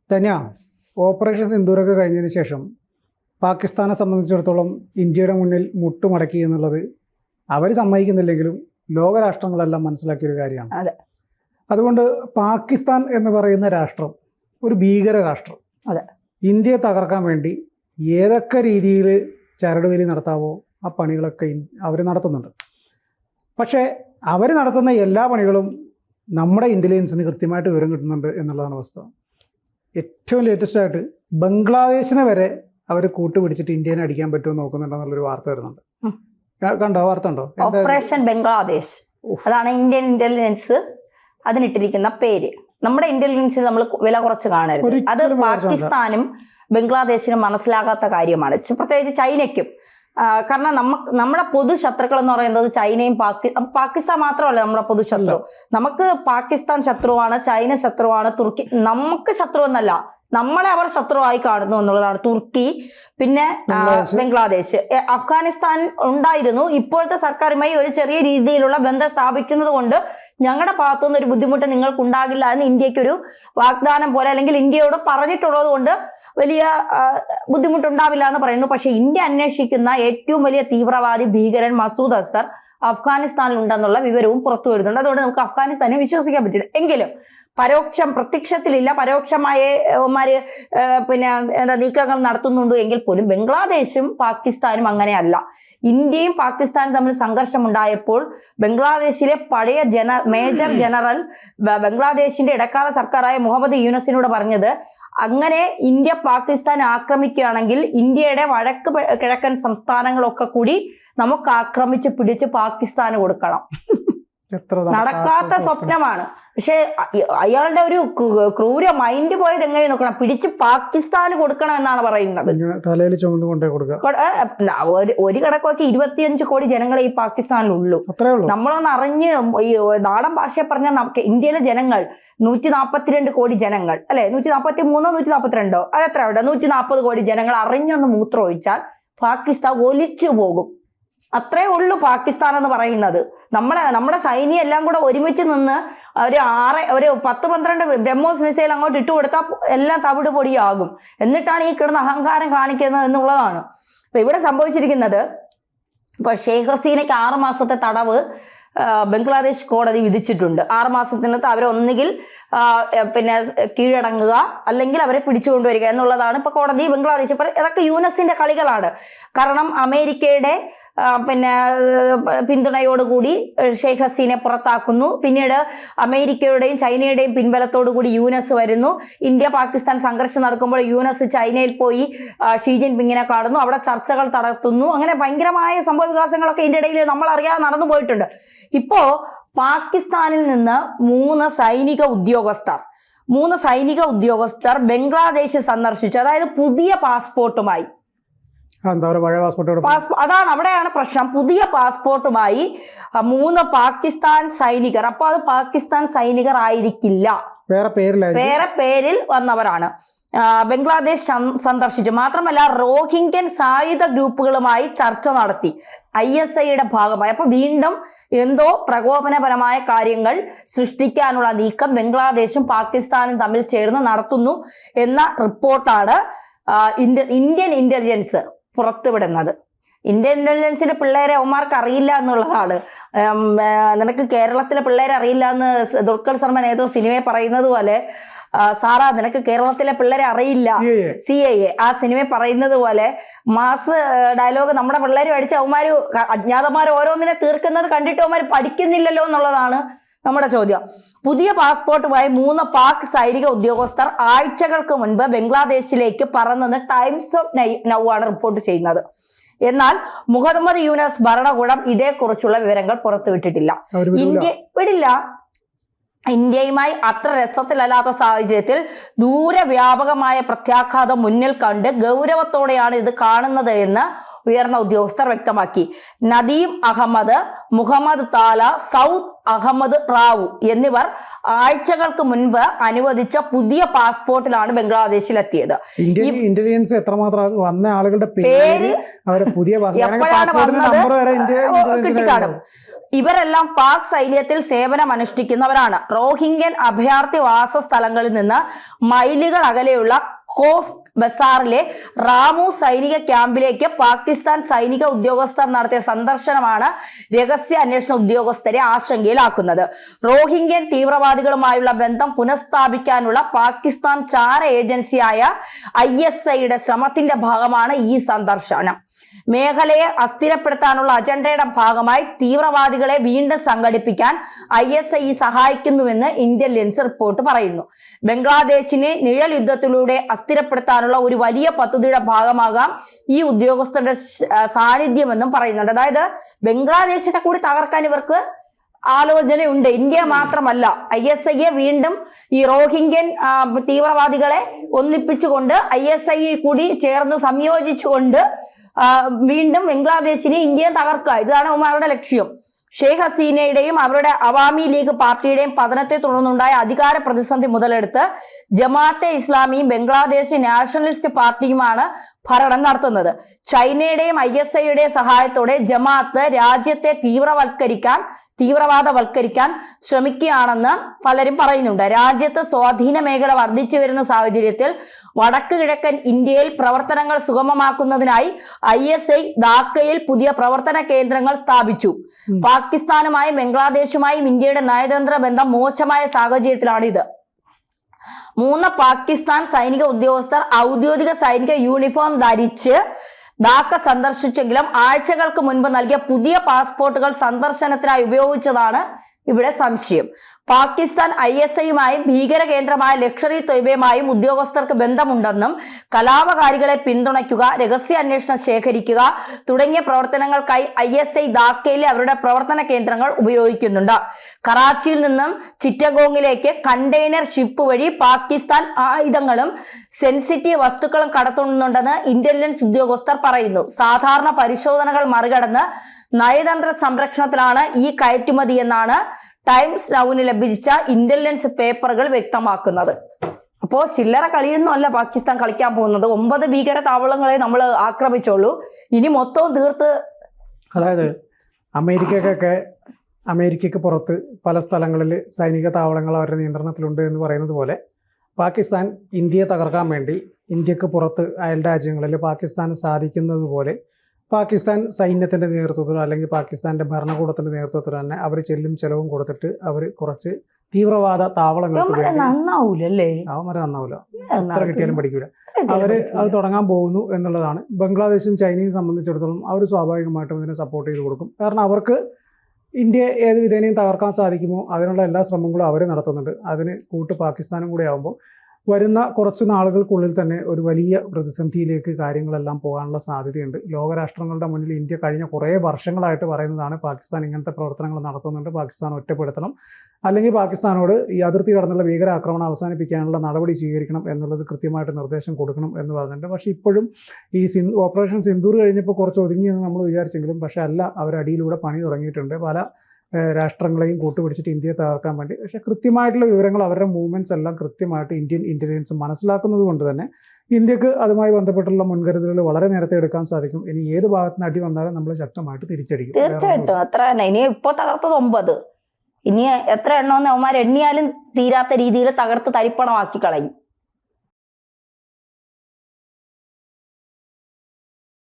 തന്നെയാ ഓപ്പറേഷൻ സിന്ദൂരൊക്കെ കഴിഞ്ഞതിന് ശേഷം പാകിസ്ഥാനെ സംബന്ധിച്ചിടത്തോളം ഇന്ത്യയുടെ മുന്നിൽ മുട്ടുമടക്കി എന്നുള്ളത് അവർ സമ്മതിക്കുന്നില്ലെങ്കിലും ലോകരാഷ്ട്രങ്ങളെല്ലാം മനസ്സിലാക്കിയൊരു കാര്യമാണ്. അതുകൊണ്ട് പാകിസ്ഥാൻ എന്ന് പറയുന്ന രാഷ്ട്രം ഒരു ഭീകര രാഷ്ട്രം. ഇന്ത്യയെ തകർക്കാൻ വേണ്ടി ഏതൊക്കെ രീതിയിൽ ചരടുവലി നടത്താവോ ആ പണികളൊക്കെ അവർ നടത്തുന്നുണ്ട്. പക്ഷേ അവർ നടത്തുന്ന എല്ലാ പണികളും നമ്മുടെ ഇൻ്റലിജൻസിന് കൃത്യമായിട്ട് വിവരം കിട്ടുന്നുണ്ട് എന്നുള്ളതാണ് വസ്തുത. ഏറ്റവും ലേറ്റസ്റ്റായിട്ട് ബംഗ്ലാദേശിനെ വരെ അവർ കൂട്ടുപിടിച്ചിട്ട് ഇന്ത്യനെ അടിക്കാൻ പറ്റുമെന്ന് നോക്കുന്നുണ്ടെന്നുള്ളൊരു വാർത്ത വരുന്നുണ്ട്. കണ്ടോ? വാർത്ത ഉണ്ടോ? ഓപ്പറേഷൻ ബംഗ്ലാദേശ്, അതാണ് ഇന്ത്യൻ ഇന്റലിജൻസ് അതിനിട്ടിരിക്കുന്ന പേര്. നമ്മുടെ ഇന്റലിജൻസിൽ നമ്മൾ വില കുറച്ച് കാണരുത്. അത് പാകിസ്ഥാനും ബംഗ്ലാദേശിനും മനസ്സിലാകാത്ത കാര്യമാണ്, പ്രത്യേകിച്ച് ചൈനയ്ക്കും. കാരണം നമ്മുടെ പൊതു ശത്രുക്കൾ എന്ന് പറയുന്നത് ചൈനയും പാകിസ്ഥാൻ മാത്രമല്ല നമ്മുടെ പൊതു ശത്രു. നമുക്ക് പാകിസ്ഥാൻ ശത്രുവാണ്, ചൈന ശത്രുവാണ്, തുർക്കി നമുക്ക് ശത്രു എന്നല്ല, നമ്മളെ അവർ ശത്രുവായി കാണുന്നു എന്നുള്ളതാണ്. തുർക്കി, പിന്നെ ബംഗ്ലാദേശ്, അഫ്ഗാനിസ്ഥാൻ ഉണ്ടായിരുന്നു. ഇപ്പോഴത്തെ സർക്കാരുമായി ഒരു ചെറിയ രീതിയിലുള്ള ബന്ധം സ്ഥാപിക്കുന്നത് കൊണ്ട് ഞങ്ങളുടെ ഭാഗത്തുനിന്ന് ഒരു ബുദ്ധിമുട്ട് നിങ്ങൾക്ക് ഉണ്ടാകില്ല എന്ന് ഇന്ത്യക്കൊരു വാഗ്ദാനം പോലെ, അല്ലെങ്കിൽ ഇന്ത്യയോട് പറഞ്ഞിട്ടുള്ളത് കൊണ്ട് വലിയ ബുദ്ധിമുട്ടുണ്ടാവില്ല എന്ന് പറയുന്നു. പക്ഷെ ഇന്ത്യ അന്വേഷിക്കുന്ന ഏറ്റവും വലിയ തീവ്രവാദി ഭീകരൻ മസൂദ് അസർ അഫ്ഗാനിസ്ഥാനിൽ ഉണ്ടെന്നുള്ള വിവരവും പുറത്തു വരുന്നുണ്ട്. അതുകൊണ്ട് നമുക്ക് അഫ്ഗാനിസ്ഥാനെ വിശ്വസിക്കാൻ പറ്റില്ല. എങ്കിലും പ്രത്യക്ഷത്തിലില്ല, പരോക്ഷമായ നീക്കങ്ങൾ നടത്തുന്നുണ്ട് എങ്കിൽ പോലും ബംഗ്ലാദേശും പാകിസ്ഥാനും അങ്ങനെയല്ല. ഇന്ത്യയും പാകിസ്ഥാനും തമ്മിൽ സംഘർഷം ഉണ്ടായപ്പോൾ ബംഗ്ലാദേശിലെ പഴയ മേജർ ജനറൽ ബംഗ്ലാദേശിന്റെ ഇടക്കാല സർക്കാരായ മുഹമ്മദ് യൂനസിനോട് പറഞ്ഞത്, അങ്ങനെ ഇന്ത്യ പാകിസ്ഥാൻ ആക്രമിക്കുകയാണെങ്കിൽ ഇന്ത്യയുടെ വടക്ക് കിഴക്കൻ സംസ്ഥാനങ്ങളൊക്കെ കൂടി നമുക്ക് ആക്രമിച്ച് പിടിച്ച് പാകിസ്ഥാന് കൊടുക്കണം. നടക്കാത്ത സ്വപ്നമാണ്. പക്ഷെ അയാളുടെ ഒരു ക്രൂര മൈൻഡ് പോയത് എങ്ങനെ നോക്കണം, പിടിച്ച് പാകിസ്ഥാന് കൊടുക്കണം എന്നാണ് പറയുന്നത്. ഒരു കണക്കൊക്കെ 25 കോടി ജനങ്ങളെ ഈ പാകിസ്ഥാനിലുള്ളൂ. നമ്മളൊന്ന് അറിഞ്ഞ് ഈ നാടൻ ഭാഷയെ പറഞ്ഞാൽ നമുക്ക് ഇന്ത്യയിലെ ജനങ്ങൾ 142 കോടി ജനങ്ങൾ അല്ലെ, 143 142 അതെത്ര അവിടെ 140 കോടി ജനങ്ങൾ അറിഞ്ഞൊന്ന് മൂത്രം ഒഴിച്ചാൽ പാകിസ്ഥാൻ ഒലിച്ചു പോകും. അത്രേ ഉള്ളൂ പാകിസ്ഥാൻ എന്ന് പറയുന്നത്. നമ്മുടെ സൈന്യം എല്ലാം കൂടെ ഒരുമിച്ച് നിന്ന് ഒരു 10-12 ബ്രഹ്മോസ് മിസൈൽ അങ്ങോട്ട് ഇട്ട് കൊടുത്താൽ എല്ലാം തവിട് പൊടിയാകും. എന്നിട്ടാണ് ഈ കിടന്ന് അഹങ്കാരം കാണിക്കുന്നത് എന്നുള്ളതാണ്. അപ്പൊ ഇവിടെ സംഭവിച്ചിരിക്കുന്നത്, ഇപ്പൊ ഷെയ്ഖ് ഹസീനയ്ക്ക് 6 മാസത്തെ തടവ് ബംഗ്ലാദേശ് കോടതി വിധിച്ചിട്ടുണ്ട്. 6 മാസത്തിനകത്ത് അവരെ ഒന്നുകിൽ കീഴടങ്ങുക അല്ലെങ്കിൽ അവരെ പിടിച്ചുകൊണ്ടുവരിക എന്നുള്ളതാണ് ഇപ്പൊ കോടതി ബംഗ്ലാദേശ്. ഇതൊക്കെ യൂനസിന്റെ കളികളാണ്. കാരണം അമേരിക്കയുടെ പിന്തുണയോടുകൂടി ഷെയ്ഖ് ഹസീനെ പുറത്താക്കുന്നു. പിന്നീട് അമേരിക്കയുടെയും ചൈനയുടെയും പിൻബലത്തോടുകൂടി യൂനസ് വരുന്നു. ഇന്ത്യ പാകിസ്ഥാൻ സംഘർഷം നടക്കുമ്പോൾ യൂനസ് ചൈനയിൽ പോയി ഷീ ജിൻപിങ്ങിനെ കാണുന്നു, അവിടെ ചർച്ചകൾ നടത്തുന്നു. അങ്ങനെ ഭയങ്കരമായ സംഭവ വികാസങ്ങളൊക്കെ ഇതിന്റെ ഇടയിൽ നമ്മൾ അറിയാതെ നടന്നു പോയിട്ടുണ്ട്. ഇപ്പോ പാകിസ്ഥാനിൽ നിന്ന് 3 സൈനിക ഉദ്യോഗസ്ഥർ ബംഗ്ലാദേശ് സന്ദർശിച്ചു. അതായത് പുതിയ പാസ്പോർട്ടുമായി. അതാണ് അവിടെയാണ് പ്രശ്നം. പുതിയ പാസ്പോർട്ടുമായി 3 പാകിസ്ഥാൻ സൈനികർ. അപ്പൊ അത് പാകിസ്ഥാൻ സൈനികർ ആയിരിക്കില്ല, വേറെ പേരിൽ വന്നവരാണ്. ബംഗ്ലാദേശ് സന്ദർശിച്ചു. മാത്രമല്ല റോഹിംഗ്യൻ സായുധ ഗ്രൂപ്പുകളുമായി ചർച്ച നടത്തി, ISIയുടെ ഭാഗമായി. അപ്പൊ വീണ്ടും എന്തോ പ്രകോപനപരമായ കാര്യങ്ങൾ സൃഷ്ടിക്കാനുള്ള നീക്കം ബംഗ്ലാദേശും പാകിസ്ഥാനും തമ്മിൽ ചേർന്ന് നടത്തുന്നു എന്ന റിപ്പോർട്ടാണ് ഇന്ത്യൻ ഇന്റലിജൻസ് പുറത്തുവിടുന്നത്. ഇന്ത്യൻ ഇന്റലിജൻസിന്റെ പിള്ളേരെ അവന്മാർക്ക് അറിയില്ല എന്നുള്ളതാണ്. നിനക്ക് കേരളത്തിലെ പിള്ളേരെ അറിയില്ല എന്ന് ദുൽഖർ സൽമാൻ ഏതോ സിനിമയെ പറയുന്നത് പോലെ, സാറാ നിനക്ക് കേരളത്തിലെ പിള്ളേരെ അറിയില്ല, CIA ആ സിനിമ പറയുന്നത് പോലെ മാസ് ഡയലോഗ് നമ്മുടെ പിള്ളേർ അടിച്ച് അവന്മാര് അജ്ഞാതന്മാർ ഓരോന്നിനെ തീർക്കുന്നത് കണ്ടിട്ട് അവന്മാർ പഠിക്കുന്നില്ലല്ലോ എന്നുള്ളതാണ് നമ്മുടെ ചോദ്യം. പുതിയ പാസ്പോർട്ടുമായി 3 പാക് സൈനിക ഉദ്യോഗസ്ഥർ ആഴ്ചകൾക്ക് മുൻപ് ബംഗ്ലാദേശിലേക്ക് പറന്നെന്ന് ടൈംസ് ഓഫ് നൗ ആണ് റിപ്പോർട്ട് ചെയ്യുന്നത്. എന്നാൽ മുഹമ്മദ് യൂനസ് ഭരണകൂടം ഇതേക്കുറിച്ചുള്ള വിവരങ്ങൾ പുറത്തുവിട്ടിട്ടില്ല. ഇന്ത്യയുമായി അത്ര രസത്തിലല്ലാത്ത സാഹചര്യത്തിൽ ദൂരവ്യാപകമായ പ്രത്യാഘാതം മുന്നിൽ കണ്ട് ഗൗരവത്തോടെയാണ് ഇത് കാണുന്നത് എന്ന് ഉയർന്ന ഉദ്യോഗസ്ഥർ വ്യക്തമാക്കി. നദീം അഹമ്മദ്, മുഹമ്മദ് താല, സൗദ് അഹമ്മദ് റാവു എന്നിവർ ആഴ്ചകൾക്ക് മുൻപ് അനുവദിച്ച പുതിയ പാസ്പോർട്ടിലാണ് ബംഗ്ലാദേശിലെത്തിയത്. ഇന്റലിജൻസ് എത്രമാത്രം വന്ന ആളുകളുടെ പേര് എപ്പോഴാണ് വന്നത് കിട്ടിക്കാണും. ഇവരെല്ലാം പാക് സൈന്യത്തിൽ സേവനം അനുഷ്ഠിക്കുന്നവരാണ്. റോഹിംഗ്യൻ അഭയാർത്ഥി വാസസ്ഥലങ്ങളിൽ നിന്ന് മൈലുകൾ അകലെയുള്ള കോസ് ബസാറിലെ റാമു സൈനിക ക്യാമ്പിലേക്ക് പാകിസ്ഥാൻ സൈനിക ഉദ്യോഗസ്ഥർ നടത്തിയ സന്ദർശനമാണ് രഹസ്യ അന്വേഷണ ഉദ്യോഗസ്ഥരെ ആശങ്കയിലാക്കുന്നത്. റോഹിംഗ്യൻ തീവ്രവാദികളുമായുള്ള ബന്ധം പുനഃസ്ഥാപിക്കാനുള്ള പാകിസ്ഥാൻ ചാര ഏജൻസിയായ ISIയുടെ ശ്രമത്തിന്റെ ഭാഗമാണ് ഈ സന്ദർശനം. മേഖലയെ അസ്ഥിരപ്പെടുത്താനുള്ള അജണ്ടയുടെ ഭാഗമായി തീവ്രവാദികളെ വീണ്ടും സംഘടിപ്പിക്കാൻ ISI സഹായിക്കുന്നുവെന്ന് ഇന്റലിജൻസ് റിപ്പോർട്ട് പറയുന്നു. ബംഗ്ലാദേശിനെ നിഴൽ യുദ്ധത്തിലൂടെ അസ്ഥിരപ്പെടുത്താനുള്ള ഒരു വലിയ പദ്ധതിയുടെ ഭാഗമാകാം ഈ ഉദ്യോഗസ്ഥരുടെ സാന്നിധ്യമെന്നും പറയുന്നുണ്ട്. അതായത് ബംഗ്ലാദേശിനെ കൂടി തകർക്കാൻ ഇവർക്ക് ആലോചനയുണ്ട്. ഇന്ത്യ മാത്രമല്ല, ISIയെ വീണ്ടും ഈ റോഹിംഗ്യൻ തീവ്രവാദികളെ ഒന്നിപ്പിച്ചുകൊണ്ട് ISI കൂടി ചേർന്ന് സംയോജിച്ചുകൊണ്ട് വീണ്ടും ബംഗ്ലാദേശിനെ ഇന്ത്യയെ തകർക്കുക, ഇതാണ് അവരുടെ ലക്ഷ്യം. ഷെയ്ഖ് ഹസീനയുടെയും അവരുടെ അവാമി ലീഗ് പാർട്ടിയുടെയും പതനത്തെ തുടർന്നുണ്ടായ അധികാര പ്രതിസന്ധി മുതലെടുത്ത് ജമാഅത്തെ ഇസ്ലാമിയും ബംഗ്ലാദേശ് നാഷണലിസ്റ്റ് പാർട്ടിയുമാണ് ഭരണം നടത്തുന്നത്. ചൈനയുടെയും ISIയുടെയും സഹായത്തോടെ ജമാഅത്ത് രാജ്യത്തെ തീവ്രവാദവൽക്കരിക്കാൻ ശ്രമിക്കുകയാണെന്ന് പലരും പറയുന്നുണ്ട്. രാജ്യത്ത് സ്വാധീന മേഖല വർദ്ധിച്ചു വരുന്ന സാഹചര്യത്തിൽ വടക്ക് കിഴക്കൻ ഇന്ത്യയിൽ പ്രവർത്തനങ്ങൾ സുഗമമാക്കുന്നതിനായി ISI ധാക്കയിൽ പുതിയ പ്രവർത്തന കേന്ദ്രങ്ങൾ സ്ഥാപിച്ചു. പാകിസ്ഥാനുമായും ബംഗ്ലാദേശുമായും ഇന്ത്യയുടെ നയതന്ത്ര ബന്ധം മോശമായ സാഹചര്യത്തിലാണിത്. 3 പാകിസ്ഥാൻ സൈനിക ഉദ്യോഗസ്ഥർ ഔദ്യോഗിക സൈനിക യൂണിഫോം ധരിച്ച് ധാക്ക സന്ദർശിച്ചെങ്കിലും ആഴ്ചകൾക്ക് മുൻപ് നൽകിയ പുതിയ പാസ്പോർട്ടുകൾ സന്ദർശനത്തിനായി ഉപയോഗിച്ചതാണ് ഇവിടെ സംശയം. പാകിസ്ഥാൻ ISIയുമായും ഭീകര കേന്ദ്രമായ ലഷ്കർ-ഇ തൊയ്ബയുമായും ഉദ്യോഗസ്ഥർക്ക് ബന്ധമുണ്ടെന്നും കലാപകാരികളെ പിന്തുണയ്ക്കുക, രഹസ്യ അന്വേഷണം ശേഖരിക്കുക തുടങ്ങിയ പ്രവർത്തനങ്ങൾക്കായി ISI ധാക്കയിലെ അവരുടെ പ്രവർത്തന കേന്ദ്രങ്ങൾ ഉപയോഗിക്കുന്നുണ്ട്. കറാച്ചിയിൽ നിന്നും ചിറ്റഗോങ്ങിലേക്ക് കണ്ടെയ്നർ ഷിപ്പ് വഴി പാകിസ്ഥാൻ ആയുധങ്ങളും സെൻസിറ്റീവ് വസ്തുക്കളും കടത്തുന്നുണ്ടെന്ന് ഇന്റലിജൻസ് ഉദ്യോഗസ്ഥർ പറയുന്നു. സാധാരണ പരിശോധനകൾ മറികടന്ന് നയതന്ത്ര സംരക്ഷണത്തിലാണ് ഈ കയറ്റുമതി എന്നാണ് ടൈംസ് നൗവിന് ലഭിച്ച ഇന്റലിജൻസ് പേപ്പറുകൾ വ്യക്തമാക്കുന്നത്. അപ്പോ ചില്ലറ കളിയൊന്നും അല്ല പാകിസ്ഥാൻ കളിക്കാൻ പോകുന്നത്. 9 ഭീകര താവളങ്ങളെ നമ്മൾ ആക്രമിച്ചോളൂ, ഇനി മൊത്തവും തീർത്ത്. അതായത് അമേരിക്കയ്ക്ക് പുറത്ത് പല സ്ഥലങ്ങളിൽ സൈനിക താവളങ്ങൾ അവരുടെ നിയന്ത്രണത്തിലുണ്ട് എന്ന് പറയുന്നത് പോലെ പാകിസ്ഥാൻ ഇന്ത്യയെ തകർക്കാൻ വേണ്ടി ഇന്ത്യക്ക് പുറത്ത് അയൽ രാജ്യങ്ങളിൽ പാകിസ്ഥാന് സാധിക്കുന്നത് പോലെ പാകിസ്ഥാൻ സൈന്യത്തിൻ്റെ നേതൃത്വത്തിൽ അല്ലെങ്കിൽ പാകിസ്ഥാൻ്റെ ഭരണകൂടത്തിൻ്റെ നേതൃത്വത്തിൽ തന്നെ അവർ ചെലവും കൊടുത്തിട്ട് അവർ കുറച്ച് തീവ്രവാദ താവളങ്ങൾക്ക് നന്നാവൂലേ? അവന്മാരെ നന്നാവില്ല, എത്ര കിട്ടിയാലും പഠിക്കില്ല. അത് തുടങ്ങാൻ പോകുന്നു എന്നുള്ളതാണ്. ബംഗ്ലാദേശും ചൈനയും സംബന്ധിച്ചിടത്തോളം അവർ സ്വാഭാവികമായിട്ടും ഇതിനെ സപ്പോർട്ട് ചെയ്ത് കൊടുക്കും. കാരണം അവർക്ക് ഇന്ത്യയെ ഏത് വിധേനയും തകർക്കാൻ സാധിക്കുമോ അതിനുള്ള എല്ലാ ശ്രമങ്ങളും അവർ നടത്തുന്നുണ്ട്. അതിന് പാകിസ്ഥാനും കൂടെ ആകുമ്പോൾ വരുന്ന കുറച്ച് നാളുകൾക്കുള്ളിൽ തന്നെ ഒരു വലിയ പ്രതിസന്ധിയിലേക്ക് കാര്യങ്ങളെല്ലാം പോകാനുള്ള സാധ്യതയുണ്ട്. ലോകരാഷ്ട്രങ്ങളുടെ മുന്നിൽ ഇന്ത്യ കഴിഞ്ഞ കുറേ വർഷങ്ങളായിട്ട് പറയുന്നതാണ് പാകിസ്ഥാൻ ഇങ്ങനത്തെ പ്രവർത്തനങ്ങൾ നടത്തുന്നുണ്ട്, പാകിസ്ഥാൻ ഒറ്റപ്പെടുത്തണം, അല്ലെങ്കിൽ പാകിസ്ഥാനോട് ഈ അതിർത്തി കടന്നുള്ള ഭീകരാക്രമണം അവസാനിപ്പിക്കാനുള്ള നടപടി സ്വീകരിക്കണം എന്നുള്ളത് കൃത്യമായിട്ട് നിർദ്ദേശം കൊടുക്കണം എന്ന് പറഞ്ഞിട്ടുണ്ട്. പക്ഷേ ഇപ്പോഴും ഈ ഓപ്പറേഷൻ സിന്ദൂർ കഴിഞ്ഞപ്പോൾ കുറച്ച് ഒതുങ്ങിയെന്ന് നമ്മൾ വിചാരിച്ചെങ്കിലും പക്ഷേ അല്ല, അവരടിയിലൂടെ പണി തുടങ്ങിയിട്ടുണ്ട്. പല രാഷ്ട്രങ്ങളെയും കൂട്ടുപിടിച്ചിട്ട് ഇന്ത്യയെ തകർക്കാൻ വേണ്ടി. പക്ഷേ കൃത്യമായിട്ടുള്ള വിവരങ്ങൾ, അവരുടെ മൂവ്മെൻറ്റ്സ് എല്ലാം കൃത്യമായിട്ട് ഇന്ത്യൻ ഇൻ്റലിജൻസ് മനസ്സിലാക്കുന്നത് കൊണ്ട് തന്നെ ഇന്ത്യക്ക് അതുമായി ബന്ധപ്പെട്ടുള്ള മുൻകരുതലുകൾ വളരെ നേരത്തെ എടുക്കാൻ സാധിക്കും. ഇനി ഏത് ഭാഗത്തുനിന്ന് അടി വന്നാലും നമ്മൾ ശക്തമായിട്ട് തിരിച്ചടിക്കും. തീർച്ചയായിട്ടും. അത്ര തന്നെ. ഇനി ഇപ്പോൾ തകർത്തത് 9, ഇനി എത്ര എണ്ണമെന്ന് അവന്മാർ എണ്ണിയാലും തീരാത്ത രീതിയിൽ തകർത്ത് തരിപ്പണമാക്കി കളയും.